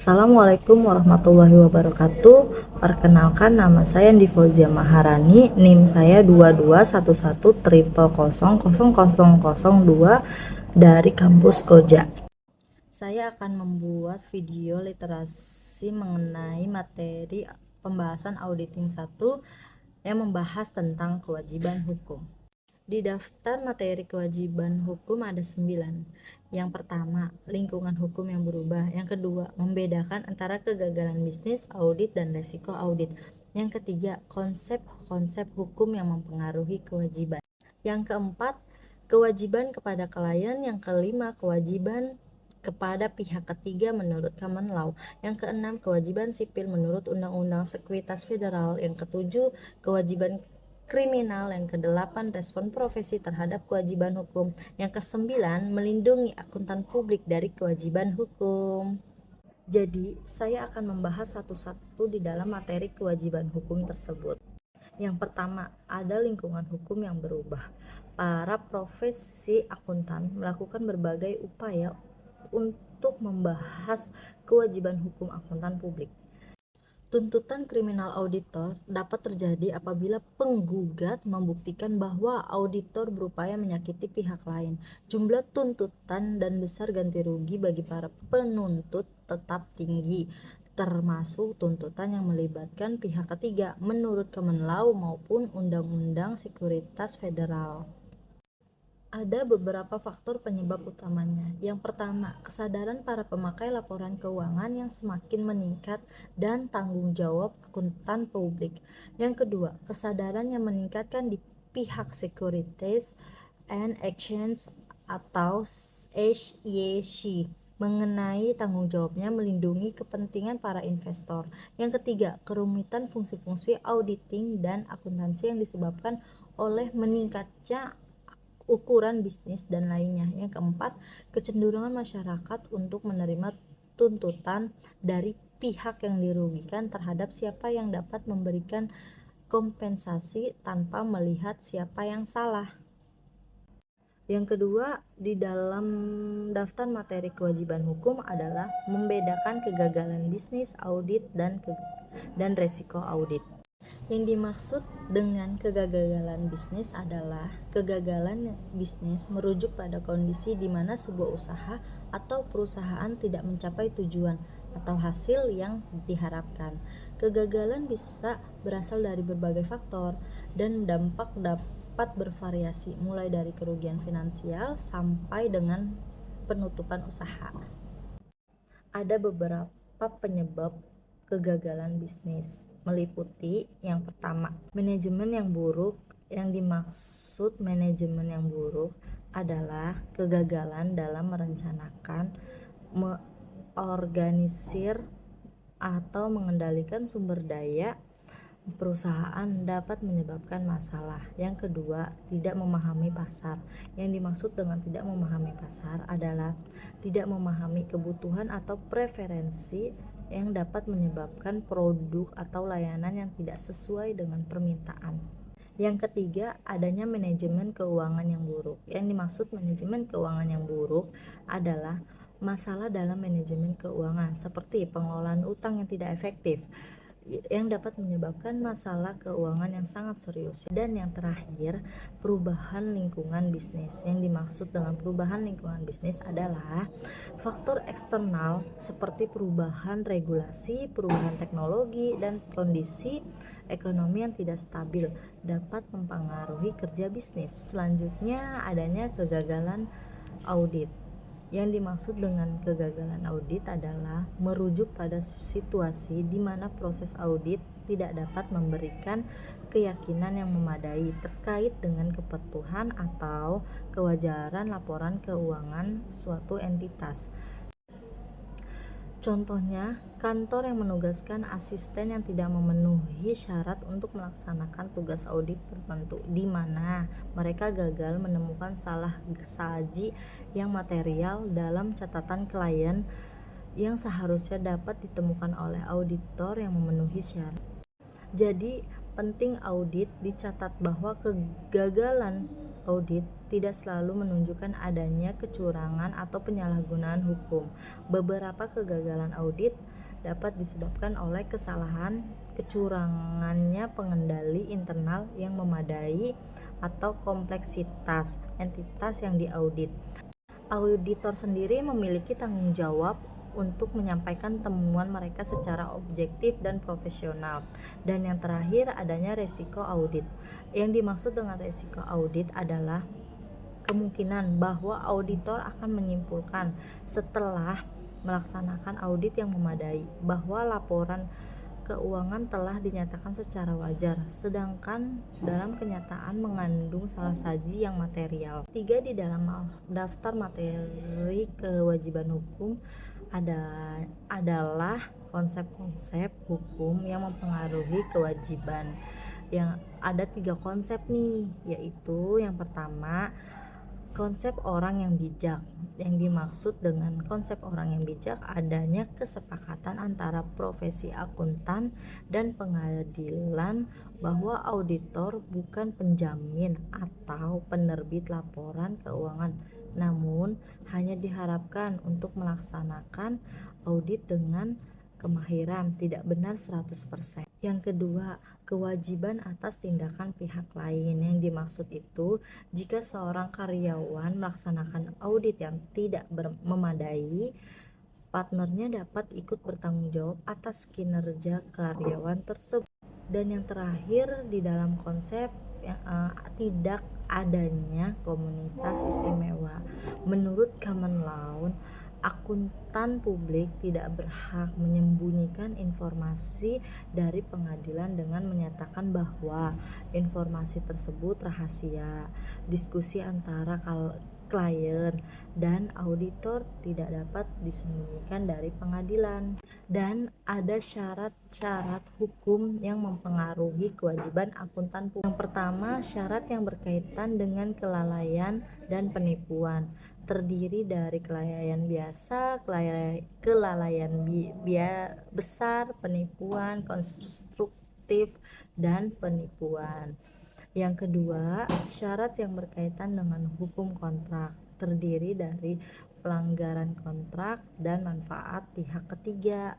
Assalamualaikum warahmatullahi wabarakatuh. Perkenalkan, nama saya Andi Fauzia Maharani. NIM saya 221100000002 dari kampus Koja. Saya akan membuat video literasi mengenai materi pembahasan auditing 1 yang membahas tentang kewajiban hukum. Di daftar materi kewajiban hukum ada 9. Yang pertama, lingkungan hukum yang berubah. Yang kedua, membedakan antara kegagalan bisnis, audit, dan resiko audit. Yang ketiga, konsep-konsep hukum yang mempengaruhi kewajiban. Yang keempat, kewajiban kepada klien. Yang kelima, kewajiban kepada pihak ketiga menurut common law. Yang keenam, kewajiban sipil menurut Undang-Undang Sekuritas Federal. Yang ketujuh, kewajiban kriminal. Yang kedelapan, respon profesi terhadap kewajiban hukum. Yang kesembilan, melindungi akuntan publik dari kewajiban hukum. Jadi, saya akan membahas satu-satu di dalam materi kewajiban hukum tersebut. Yang pertama, ada lingkungan hukum yang berubah. Para profesi akuntan melakukan berbagai upaya untuk membahas kewajiban hukum akuntan publik. Tuntutan kriminal auditor dapat terjadi apabila penggugat membuktikan bahwa auditor berupaya menyakiti pihak lain. Jumlah tuntutan dan besar ganti rugi bagi para penuntut tetap tinggi, termasuk tuntutan yang melibatkan pihak ketiga menurut common law maupun Undang-Undang Sekuritas Federal. Ada beberapa faktor penyebab utamanya. Yang pertama, kesadaran para pemakai laporan keuangan yang semakin meningkat dan tanggung jawab akuntan publik. Yang kedua, kesadaran yang meningkatkan di pihak Securities and Exchange atau SEC mengenai tanggung jawabnya melindungi kepentingan para investor. Yang ketiga, kerumitan fungsi-fungsi auditing dan akuntansi yang disebabkan oleh meningkatnya ukuran bisnis dan lainnya. Yang keempat, kecenderungan masyarakat untuk menerima tuntutan dari pihak yang dirugikan terhadap siapa yang dapat memberikan kompensasi tanpa melihat siapa yang salah. Yang kedua, di dalam daftar materi kewajiban hukum adalah membedakan kegagalan bisnis, audit, dan resiko audit. Yang dimaksud dengan kegagalan bisnis adalah kegagalan bisnis merujuk pada kondisi di mana sebuah usaha atau perusahaan tidak mencapai tujuan atau hasil yang diharapkan. Kegagalan bisa berasal dari berbagai faktor dan dampak dapat bervariasi mulai dari kerugian finansial sampai dengan penutupan usaha. Ada beberapa penyebab kegagalan bisnis, meliputi yang pertama, manajemen yang buruk. Yang dimaksud manajemen yang buruk adalah kegagalan dalam merencanakan, mengorganisir, atau mengendalikan sumber daya perusahaan dapat menyebabkan masalah. Yang kedua, tidak memahami pasar. Yang dimaksud dengan tidak memahami pasar adalah tidak memahami kebutuhan atau preferensi yang dapat menyebabkan produk atau layanan yang tidak sesuai dengan permintaan. Yang ketiga, adanya manajemen keuangan yang buruk. Yang dimaksud manajemen keuangan yang buruk adalah masalah dalam manajemen keuangan seperti pengelolaan utang yang tidak efektif, yang dapat menyebabkan masalah keuangan yang sangat serius. Dan yang terakhir, perubahan lingkungan bisnis. Yang dimaksud dengan perubahan lingkungan bisnis adalah faktor eksternal seperti perubahan regulasi, perubahan teknologi, dan kondisi ekonomi yang tidak stabil dapat mempengaruhi kerja bisnis. Selanjutnya, adanya kegagalan audit. Yang dimaksud dengan kegagalan audit adalah merujuk pada situasi di mana proses audit tidak dapat memberikan keyakinan yang memadai terkait dengan kepatuhan atau kewajaran laporan keuangan suatu entitas. Contohnya, kantor yang menugaskan asisten yang tidak memenuhi syarat untuk melaksanakan tugas audit tertentu, di mana mereka gagal menemukan salah saji yang material dalam catatan klien yang seharusnya dapat ditemukan oleh auditor yang memenuhi syarat. Jadi, penting audit dicatat bahwa kegagalan audit tidak selalu menunjukkan adanya kecurangan atau penyalahgunaan hukum. Beberapa kegagalan audit dapat disebabkan oleh kesalahan kecurangannya pengendali internal yang memadai atau kompleksitas entitas yang diaudit. Auditor sendiri memiliki tanggung jawab untuk menyampaikan temuan mereka secara objektif dan profesional. Dan yang terakhir, adanya resiko audit. Yang dimaksud dengan resiko audit adalah kemungkinan bahwa auditor akan menyimpulkan setelah melaksanakan audit yang memadai bahwa laporan keuangan telah dinyatakan secara wajar, sedangkan dalam kenyataan mengandung salah saji yang material. 3. Di dalam daftar materi kewajiban hukum adalah konsep-konsep hukum yang mempengaruhi kewajiban. Yang ada 3 konsep nih, yaitu yang pertama, konsep orang yang bijak. Yang dimaksud dengan konsep orang yang bijak adanya kesepakatan antara profesi akuntan dan pengadilan bahwa auditor bukan penjamin atau penerbit laporan keuangan, namun hanya diharapkan untuk melaksanakan audit dengan kemahiran tidak benar 100%. Yang kedua, kewajiban atas tindakan pihak lain. Yang dimaksud itu, jika seorang karyawan melaksanakan audit yang tidak memadai, partnernya dapat ikut bertanggung jawab atas kinerja karyawan tersebut. Dan yang terakhir, di dalam konsep tidak adanya komunitas istimewa. Menurut common law, akuntan publik tidak berhak menyembunyikan informasi dari pengadilan dengan menyatakan bahwa informasi tersebut rahasia. Diskusi antara klien dan auditor tidak dapat disembunyikan dari pengadilan. Dan ada syarat-syarat hukum yang mempengaruhi kewajiban akuntan publik. Yang pertama, syarat yang berkaitan dengan kelalaian dan penipuan, terdiri dari kelalaian biasa, kelalaian besar, penipuan konstruktif, dan penipuan. Yang kedua, syarat yang berkaitan dengan hukum kontrak, terdiri dari pelanggaran kontrak dan manfaat pihak ketiga.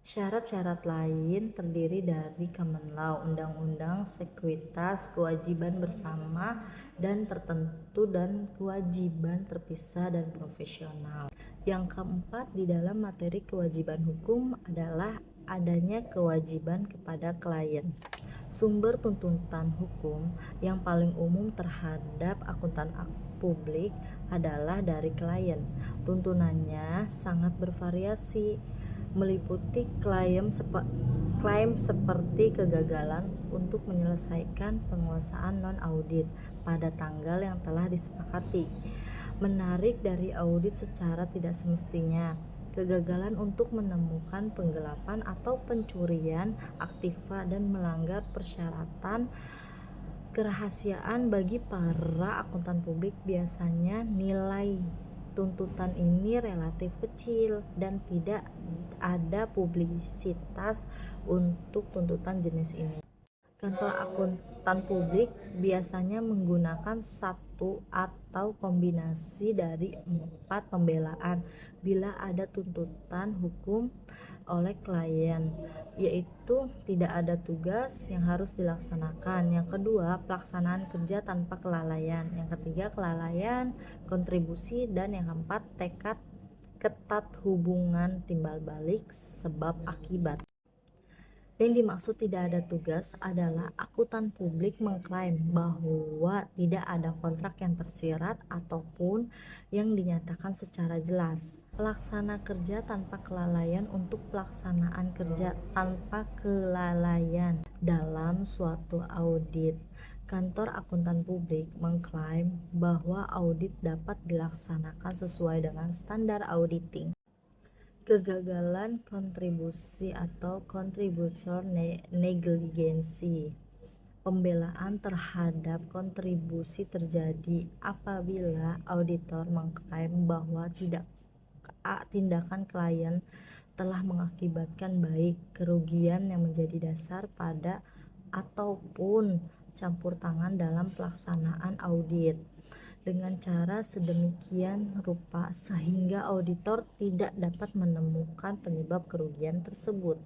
Syarat-syarat lain terdiri dari common law, undang-undang, sekuitas, kewajiban bersama dan tertentu, dan kewajiban terpisah dan profesional. Yang keempat, di dalam materi kewajiban hukum adalah adanya kewajiban kepada klien. Sumber tuntutan hukum yang paling umum terhadap akuntan publik adalah dari klien. Tuntunannya sangat bervariasi, meliputi klaim seperti kegagalan untuk menyelesaikan penguasaan non-audit pada tanggal yang telah disepakati, menarik dari audit secara tidak semestinya, kegagalan untuk menemukan penggelapan atau pencurian aktiva, dan melanggar persyaratan kerahasiaan. Bagi para akuntan publik, biasanya nilai tuntutan ini relatif kecil dan tidak ada publisitas untuk tuntutan jenis ini. Kantor akuntan publik biasanya menggunakan satu atau kombinasi dari 4 pembelaan bila ada tuntutan hukum oleh klien, yaitu tidak ada tugas yang harus dilaksanakan. Yang kedua, pelaksanaan kerja tanpa kelalaian. Yang ketiga, kelalaian, kontribusi, dan yang keempat, tekad ketat hubungan timbal balik sebab akibat. Yang dimaksud tidak ada tugas adalah akuntan publik mengklaim bahwa tidak ada kontrak yang tersirat ataupun yang dinyatakan secara jelas. Pelaksana kerja tanpa kelalaian untuk pelaksanaan kerja tanpa kelalaian dalam suatu audit. Kantor akuntan publik mengklaim bahwa audit dapat dilaksanakan sesuai dengan standar auditing. Kegagalan kontribusi atau contributor negligence. Pembelaan terhadap kontribusi terjadi apabila auditor mengklaim bahwa tindakan klien telah mengakibatkan baik kerugian yang menjadi dasar pada ataupun campur tangan dalam pelaksanaan audit. dengan cara sedemikian rupa sehingga auditor tidak dapat menemukan penyebab kerugian tersebut.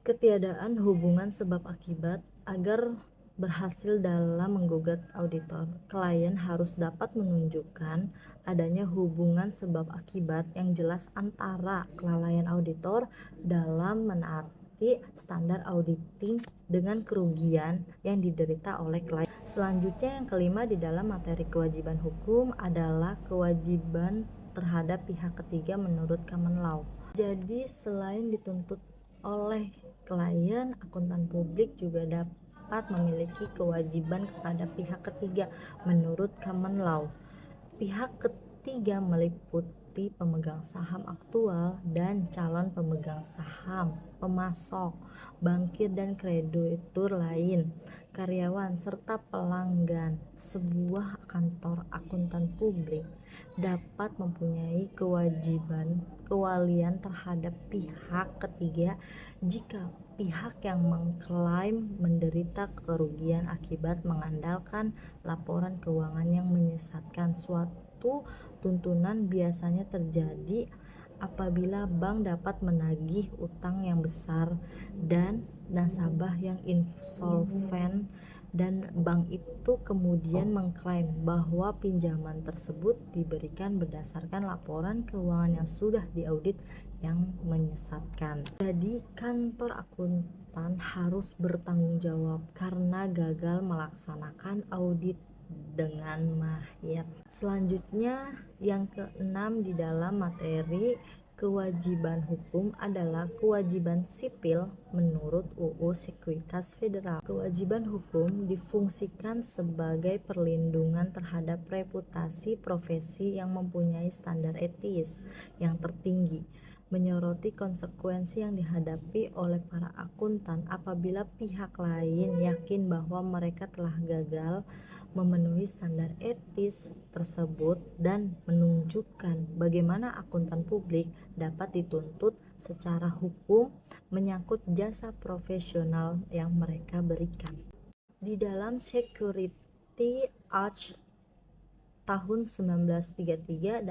Ketiadaan hubungan sebab akibat. Agar berhasil dalam menggugat auditor, klien harus dapat menunjukkan adanya hubungan sebab akibat yang jelas antara kelalaian auditor dalam menaati standar auditing dengan kerugian yang diderita oleh klien. Selanjutnya, yang kelima di dalam materi kewajiban hukum adalah kewajiban terhadap pihak ketiga menurut common law. Jadi selain dituntut oleh klien, akuntan publik juga dapat memiliki kewajiban kepada pihak ketiga menurut common law. Pihak ketiga meliputi pemegang saham aktual dan calon pemegang saham, pemasok, bankir dan kreditur lain, karyawan, serta pelanggan. Sebuah kantor akuntan publik dapat mempunyai kewajiban kewalian terhadap pihak ketiga jika pihak yang mengklaim menderita kerugian akibat mengandalkan laporan keuangan yang menyesatkan. Suatu tuntunan biasanya terjadi apabila bank dapat menagih utang yang besar dan nasabah yang insolven, dan bank itu kemudian mengklaim bahwa pinjaman tersebut diberikan berdasarkan laporan keuangan yang sudah diaudit yang menyesatkan. Jadi kantor akuntan harus bertanggung jawab karena gagal melaksanakan audit dengan mahir. Selanjutnya, yang keenam di dalam materi kewajiban hukum adalah kewajiban sipil menurut UU Sekuritas Federal. Kewajiban hukum difungsikan sebagai perlindungan terhadap reputasi profesi yang mempunyai standar etis yang tertinggi, menyoroti konsekuensi yang dihadapi oleh para akuntan apabila pihak lain yakin bahwa mereka telah gagal memenuhi standar etis tersebut, dan menunjukkan bagaimana akuntan publik dapat dituntut secara hukum menyangkut jasa profesional yang mereka berikan. Di dalam Security Act tahun 1933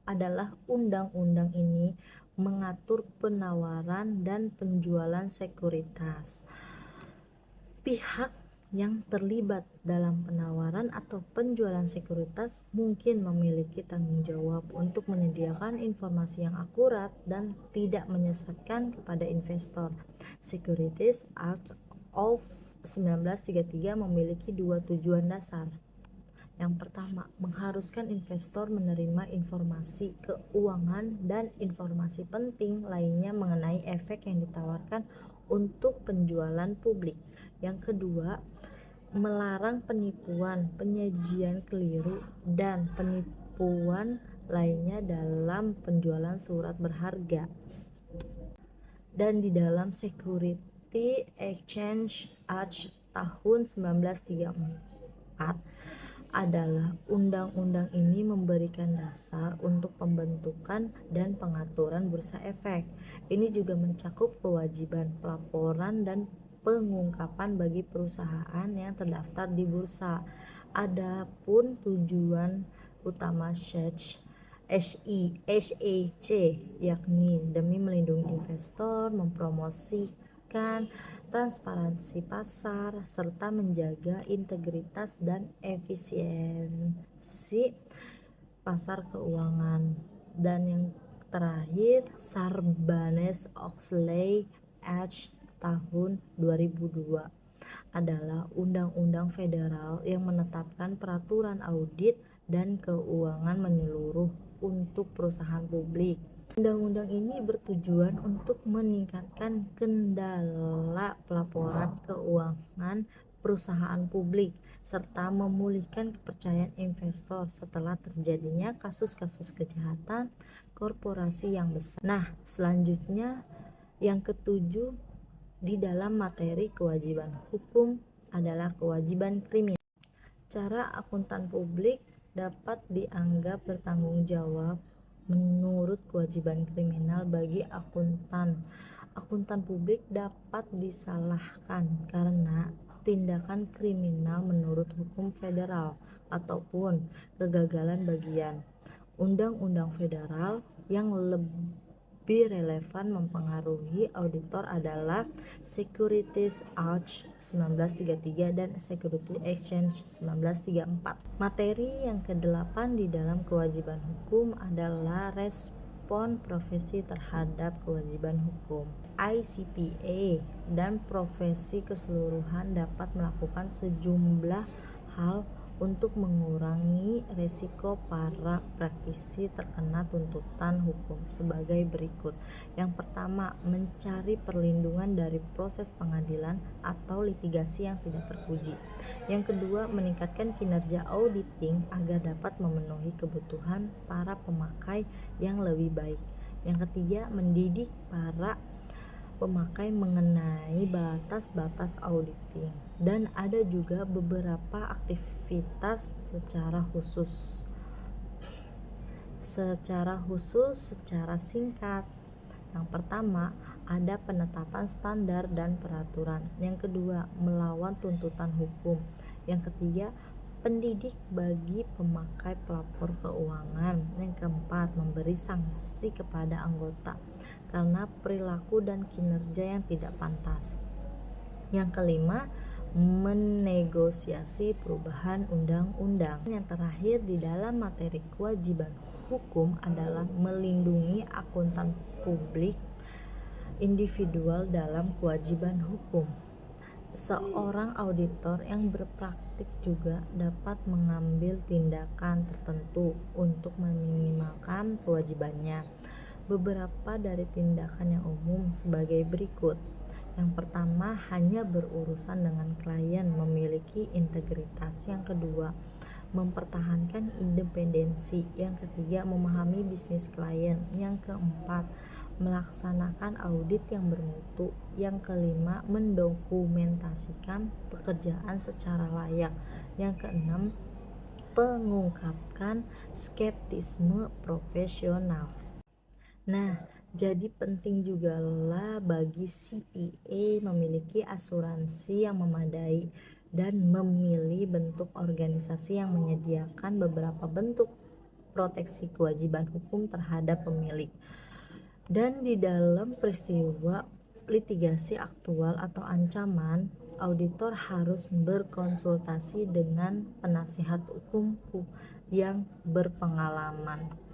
adalah undang-undang ini mengatur penawaran dan penjualan sekuritas. Pihak yang terlibat dalam penawaran atau penjualan sekuritas mungkin memiliki tanggung jawab untuk menyediakan informasi yang akurat dan tidak menyesatkan kepada investor. Securities Act of 1933 memiliki dua tujuan dasar. Yang pertama, mengharuskan investor menerima informasi keuangan dan informasi penting lainnya mengenai efek yang ditawarkan untuk penjualan publik. Yang kedua, melarang penipuan, penyajian keliru, dan penipuan lainnya dalam penjualan surat berharga. Dan di dalam Security Exchange Act tahun 1934 adalah undang-undang ini memberikan dasar untuk pembentukan dan pengaturan bursa efek. Ini juga mencakup kewajiban pelaporan dan pengungkapan bagi perusahaan yang terdaftar di bursa. Adapun tujuan utama SEC yakni demi melindungi investor, mempromosikan transparansi pasar, serta menjaga integritas dan efisiensi pasar keuangan. Dan yang terakhir, Sarbanes-Oxley Act tahun 2002 adalah undang-undang federal yang menetapkan peraturan audit dan keuangan menyeluruh untuk perusahaan publik. Undang-undang ini bertujuan untuk meningkatkan kendala pelaporan keuangan perusahaan publik serta memulihkan kepercayaan investor setelah terjadinya kasus-kasus kejahatan korporasi yang besar. Nah, selanjutnya yang ketujuh di dalam materi kewajiban hukum adalah kewajiban kriminal. Cara akuntan publik dapat dianggap bertanggung jawab menurut kewajiban kriminal bagi akuntan. Akuntan publik dapat disalahkan karena tindakan kriminal menurut hukum federal ataupun kegagalan bagian undang-undang federal. Yang lebih relevan mempengaruhi auditor adalah Securities Act 1933 dan Security Exchange 1934. Materi yang ke-8 di dalam kewajiban hukum adalah respon profesi terhadap kewajiban hukum. ICPA dan profesi keseluruhan dapat melakukan sejumlah hal untuk mengurangi risiko para praktisi terkena tuntutan hukum sebagai berikut. Yang pertama, mencari perlindungan dari proses pengadilan atau litigasi yang tidak terpuji. Yang kedua, meningkatkan kinerja auditing agar dapat memenuhi kebutuhan para pemakai yang lebih baik. Yang ketiga, mendidik para pemakai mengenai batas-batas auditing, dan ada juga beberapa aktivitas secara singkat. Yang pertama, ada penetapan standar dan peraturan. Yang kedua, melawan tuntutan hukum. Yang ketiga, pendidik bagi pemakai pelapor keuangan. Yang keempat, memberi sanksi kepada anggota karena perilaku dan kinerja yang tidak pantas. Yang kelima, menegosiasi perubahan undang-undang. Yang terakhir di dalam materi kewajiban hukum adalah melindungi akuntan publik individual dalam kewajiban hukum. Seorang auditor yang berpraktik juga dapat mengambil tindakan tertentu untuk meminimalkan kewajibannya. Beberapa dari tindakan yang umum sebagai berikut. Yang pertama, hanya berurusan dengan klien, memiliki integritas. Yang kedua, mempertahankan independensi. Yang ketiga, memahami bisnis klien. Yang keempat, melaksanakan audit yang bermutu. Yang kelima, mendokumentasikan pekerjaan secara layak. Yang keenam, mengungkapkan skeptisme profesional. Nah, jadi penting juga lah bagi CPA memiliki asuransi yang memadai dan memilih bentuk organisasi yang menyediakan beberapa bentuk proteksi kewajiban hukum terhadap pemilik. Dan di dalam peristiwa litigasi aktual atau ancaman, auditor harus berkonsultasi dengan penasihat hukum yang berpengalaman.